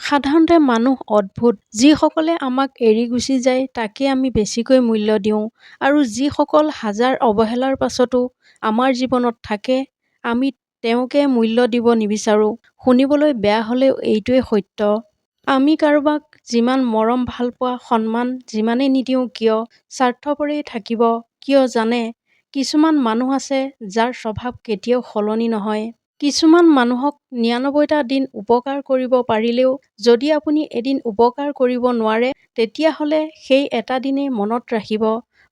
সাধাৰণতে মানুহ অদ্ভুত। যিসকলে আমাক এৰি গুচি যায় তাকে আমি বেছিকৈ মূল্য দিওঁ আৰু যিসকল হাজাৰ অৱহেলাৰ পাছতো আমাৰ জীৱনত থাকে আমি তেওঁকে মূল্য দিব নিবিচাৰোঁ। শুনিবলৈ বেয়া হ'লেও এইটোৱে সত্য। আমি কাৰোবাক যিমান মৰম ভালপোৱা সন্মান যিমানেই নিদিওঁ কিয় স্বাৰ্থপৰেই থাকিব। কিয় জানে, কিছুমান মানুহ আছে যাৰ স্বভাৱ কেতিয়াও সলনি নহয়। কিছুমান মানুহক ৯৯টা দিন উপকাৰ কৰিব পাৰিলেও যদি আপুনি এদিন উপকাৰ কৰিব নোৱাৰে তেতিয়াহ'লে সেই এটা দিনেই মনত ৰাখিব,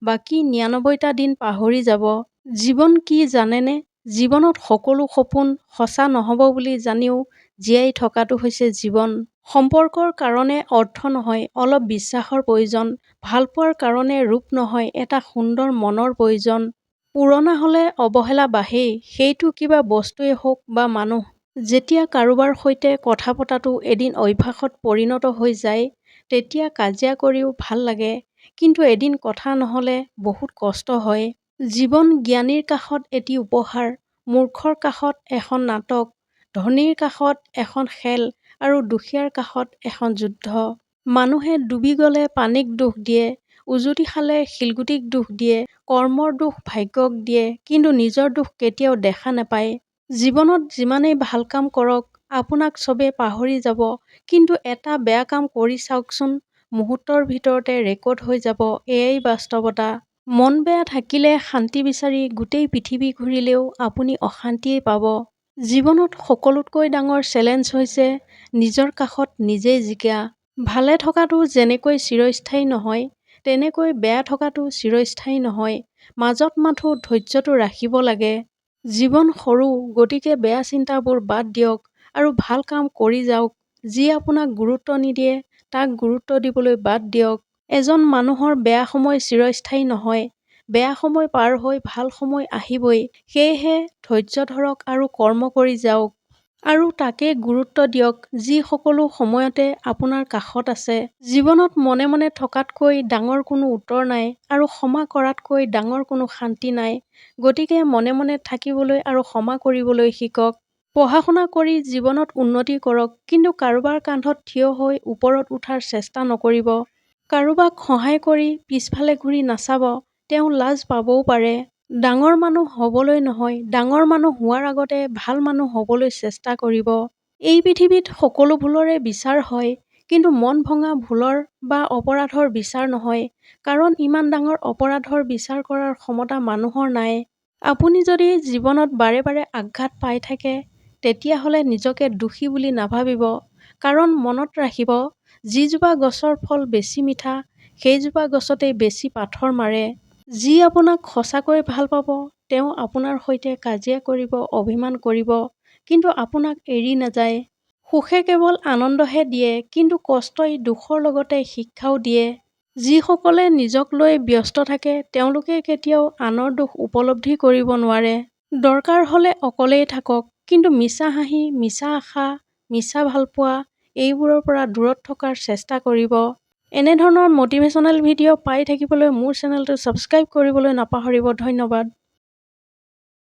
বাকী ৯৯টা দিন পাহৰি যাব। জীৱন কি জানেনে? জীৱনত সকলো সপোন সঁচা নহ'ব বুলি জানিও জীয়াই থকাটো হৈছে জীৱন। সম্পৰ্কৰ কাৰণে অৰ্থ নহয়, অলপ বিশ্বাসৰ প্ৰয়োজন। ভালপোৱাৰ কাৰণে ৰূপ নহয়, এটা সুন্দৰ মনৰ প্ৰয়োজন। পুৰণা হ'লে অৱহেলা বাঢ়েই, সেইটো কিবা বস্তুৱেই হওক বা মানুহ। যেতিয়া কাৰোবাৰ সৈতে কথা পতাটো এদিন অভ্যাসত পৰিণত হৈ যায় তেতিয়া কাজিয়া কৰিও ভাল লাগে, কিন্তু এদিন কথা নহ'লে বহুত কষ্ট হয়। জীৱন জ্ঞানীৰ কাষত এটি উপহাৰ, মূৰ্খৰ কাষত এখন নাটক, ধনীৰ কাষত এখন খেল আৰু দুখীয়াৰ কাষত এখন যুদ্ধ। মানুহে ডুবি গ'লে পানীক দোষ দিয়ে, উজুতি খালে শিলগুটিক দোষ দিয়ে, কৰ্মৰ দোষ ভাগ্যক দিয়ে, কিন্তু নিজৰ দোষ কেতিয়াও দেখা নাপায়। জীৱনত যিমানেই ভাল কাম কৰক আপোনাক চবে পাহৰি যাব, কিন্তু এটা বেয়া কাম কৰি চাওকচোন, মুহূৰ্তৰ ভিতৰতে ৰেকৰ্ড হৈ যাব। এয়াই বাস্তৱতা। মন বেয়া থাকিলে শান্তি বিচাৰি গোটেই পৃথিৱী ঘূৰিলেও আপুনি অশান্তিয়েই পাব। জীৱনত সকলোতকৈ ডাঙৰ চেলেঞ্জ হৈছে নিজৰ কাষত নিজেই জিকা। ভালে থকাটো যেনেকৈ চিৰস্থায়ী নহয় তেনেকৈ বেয়া থকাটো চিৰস্থায়ী নহয়, মাজত মাথো ধৈৰ্য্যটো ৰাখিব লাগে। জীৱন সৰু, গতিকে বেয়া চিন্তাবোৰ বাদ দিয়ক আৰু ভাল কাম কৰি যাওক। যি আপোনাক গুৰুত্ব নিদিয়ে তাক গুৰুত্ব দিবলৈ বাদ দিয়ক। এজন মানুহৰ বেয়া সময় চিৰস্থায়ী নহয়, বেয়া সময় পাৰ হৈ ভাল সময় আহিবই। সেয়েহে ধৈৰ্য্য ধৰক আৰু কৰ্ম কৰি যাওক। আৰু তাকে গুৰুত্ব দিয়ক যি সকলো সময়তে আপোনাৰ কাষত আছে। জীৱনত মনে মনে থকাতকৈ ডাঙৰ কোনো উত্তৰ নাই আৰু ক্ষমা কৰাতকৈ ডাঙৰ কোনো শান্তি নাই। গতিকে মনে মনে থাকিবলৈ আৰু ক্ষমা কৰিবলৈ শিকক। পঢ়া-শুনা কৰি জীৱনত উন্নতি কৰক, কিন্তু কাৰোবাৰ কান্ধত থিয় হৈ ওপৰত উঠাৰ চেষ্টা নকৰিব। কাৰোবাক সহায় কৰি পিছফালে ঘূৰি নাচাব, তেওঁ লাজ পাবও পাৰে। ডাঙৰ মানুহ হ'বলৈ নহয়, ডাঙৰ মানুহ হোৱাৰ আগতে ভাল মানুহ হ'বলৈ চেষ্টা কৰিব। এই পৃথিৱীত সকলো ভুলৰে বিচাৰ হয়, কিন্তু মন ভঙা ভুলৰ বা অপৰাধৰ বিচাৰ নহয়, কাৰণ ইমান ডাঙৰ অপৰাধৰ বিচাৰ কৰাৰ ক্ষমতা মানুহৰ নাই। আপুনি যদি জীৱনত বাৰে বাৰে আঘাত পাই থাকে তেতিয়াহ'লে নিজকে দোষী বুলি নাভাবিব, কাৰণ মনত ৰাখিব যিজোপা গছৰ ফল বেছি মিঠা সেইজোপা গছতেই বেছি পাথৰ মাৰে। যি আপোনাক সঁচাকৈ ভাল পাব তেওঁ আপোনাৰ সৈতে কাজিয়া কৰিব, অভিমান কৰিব, কিন্তু আপোনাক এৰি নাযায়। সুখে কেৱল আনন্দহে দিয়ে, কিন্তু কষ্টই দুখৰ লগতে শিক্ষাও দিয়ে। যিসকলে নিজক লৈ ব্যস্ত থাকে তেওঁলোকে কেতিয়াও আনৰ দুখ উপলব্ধি কৰিব নোৱাৰে। দৰকাৰ হ'লে অকলেই থাকক, কিন্তু মিছা হাঁহি, মিছা আশা, মিছা ভালপোৱা এইবোৰৰ পৰা দূৰত থকাৰ চেষ্টা কৰিব। এনেধৰণৰ মটিভেশ্যনেল ভিডিঅ' পাই থাকিবলৈ মোৰ চেনেলটো ছাবস্ক্ৰাইব কৰিবলৈ নাপাহৰিব। ধন্যবাদ।